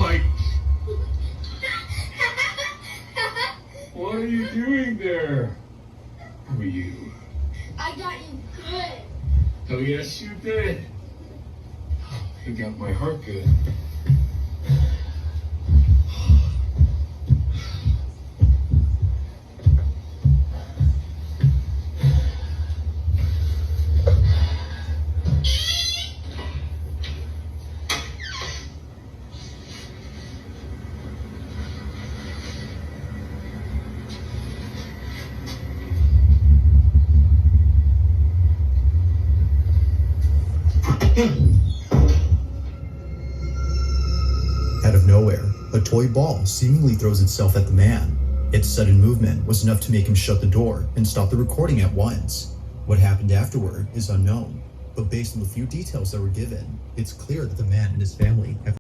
my... What are you doing there? Who are you? I got you good. Oh, yes, you did. You got my heart good. Out of nowhere, a toy ball seemingly throws itself at the man. Its sudden movement was enough to make him shut the door and stop the recording at once. What happened afterward is unknown, but based on the few details that were given, it's clear that the man and his family have